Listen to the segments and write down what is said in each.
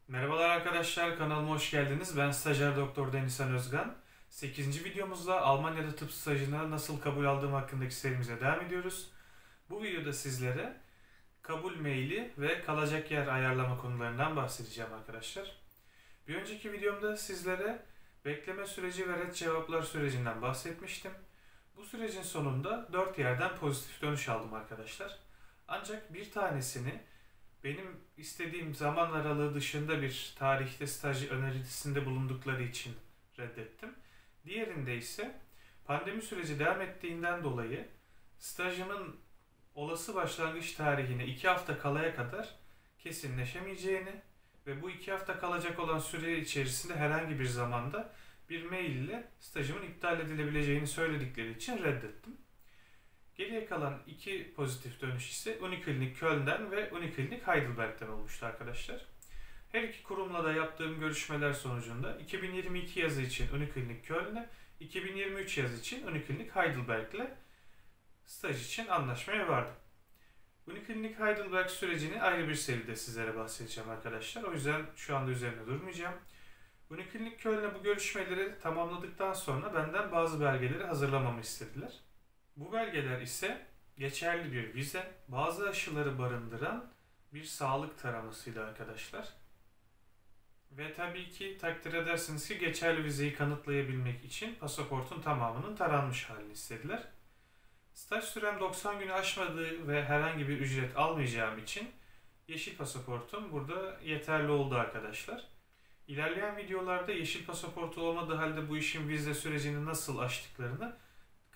Merhabalar arkadaşlar, kanalıma hoş geldiniz. Ben stajyer doktor Denizhan Özgan. 8. videomuzda Almanya'da tıp stajına nasıl kabul aldığım hakkındaki serimize devam ediyoruz. Bu videoda sizlere kabul maili ve kalacak yer ayarlama konularından bahsedeceğim arkadaşlar. Bir önceki videomda sizlere bekleme süreci ve red cevaplar sürecinden bahsetmiştim. Bu sürecin sonunda 4 yerden pozitif dönüş aldım arkadaşlar. Ancak bir tanesini benim istediğim zaman aralığı dışında bir tarihte staj önerisinde bulundukları için reddettim. Diğerinde ise pandemi süreci devam ettiğinden dolayı stajımın olası başlangıç tarihine 2 hafta kalaya kadar kesinleşemeyeceğini ve bu 2 hafta kalacak olan süre içerisinde herhangi bir zamanda bir mail ile stajımın iptal edilebileceğini söyledikleri için reddettim. Geriye kalan iki pozitif dönüş ise Uniklinik Köln'den ve Uniklinik Heidelberg'den olmuştu arkadaşlar. Her iki kurumla da yaptığım görüşmeler sonucunda 2022 yazı için Uniklinik Köln'le, 2023 yazı için Uniklinik Heidelberg'le staj için anlaşmaya vardım. Uniklinik Heidelberg sürecini ayrı bir seride sizlere bahsedeceğim arkadaşlar. O yüzden şu anda üzerine durmayacağım. Uniklinik Köln'le bu görüşmeleri tamamladıktan sonra benden bazı belgeleri hazırlamamı istediler. Bu belgeler ise geçerli bir vize, bazı aşıları barındıran bir sağlık taramasıydı arkadaşlar. Ve tabii ki takdir edersiniz ki geçerli vizeyi kanıtlayabilmek için pasaportun tamamının taranmış halini istediler. Staj sürem 90 günü aşmadığı ve herhangi bir ücret almayacağım için yeşil pasaportum burada yeterli oldu arkadaşlar. İlerleyen videolarda yeşil pasaportu olmadığı halde bu işin vize sürecini nasıl aştıklarını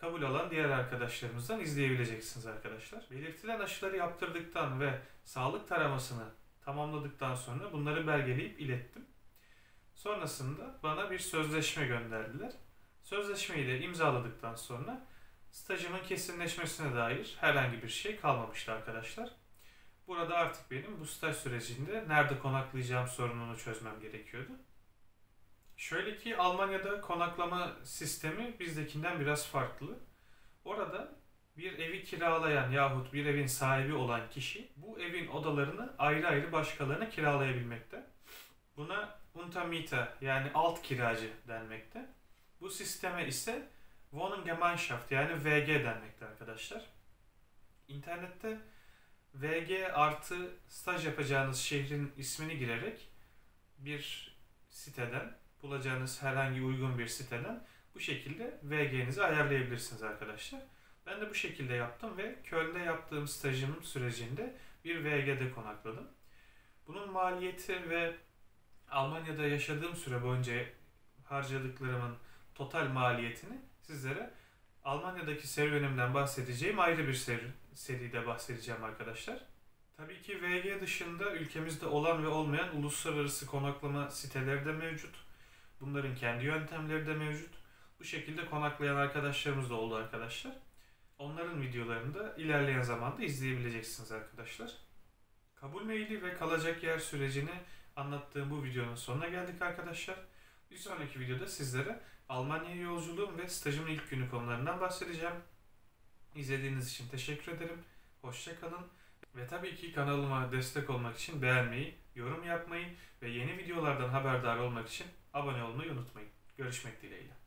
kabul alan diğer arkadaşlarımızdan izleyebileceksiniz arkadaşlar. Belirtilen aşıları yaptırdıktan ve sağlık taramasını tamamladıktan sonra bunları belgeleyip ilettim. Sonrasında bana bir sözleşme gönderdiler. Sözleşmeyi de imzaladıktan sonra stajımın kesinleşmesine dair herhangi bir şey kalmamıştı arkadaşlar. Burada artık benim bu staj sürecinde nerede konaklayacağım sorununu çözmem gerekiyordu. Şöyle ki Almanya'da konaklama sistemi bizdekinden biraz farklı. Orada bir evi kiralayan yahut bir evin sahibi olan kişi bu evin odalarını ayrı ayrı başkalarına kiralayabilmekte. Buna Untermieter yani alt kiracı denmekte. Bu sisteme ise Wohngemeinschaft yani VG denmekte arkadaşlar. İnternette VG artı staj yapacağınız şehrin ismini girerek bir siteden bulacağınız herhangi uygun bir siteden bu şekilde VG'nizi ayarlayabilirsiniz arkadaşlar. Ben de bu şekilde yaptım ve Köln'de yaptığım stajımın sürecinde bir VG'de konakladım. Bunun maliyeti ve Almanya'da yaşadığım süre boyunca harcadıklarımın total maliyetini sizlere Almanya'daki serüvenimden bahsedeceğim ayrı bir seride bahsedeceğim arkadaşlar. Tabii ki VG dışında ülkemizde olan ve olmayan uluslararası konaklama siteleri de mevcut. Bunların kendi yöntemleri de mevcut. Bu şekilde konaklayan arkadaşlarımız da oldu arkadaşlar. Onların videolarını da ilerleyen zamanda izleyebileceksiniz arkadaşlar. Kabul maili ve kalacak yer sürecini anlattığım bu videonun sonuna geldik arkadaşlar. Bir sonraki videoda sizlere Almanya'ya yolculuğum ve stajımın ilk günü konularından bahsedeceğim. İzlediğiniz için teşekkür ederim. Hoşça kalın. Ve tabii ki kanalıma destek olmak için beğenmeyi, yorum yapmayı ve yeni videolardan haberdar olmak için abone olmayı unutmayın. Görüşmek dileğiyle.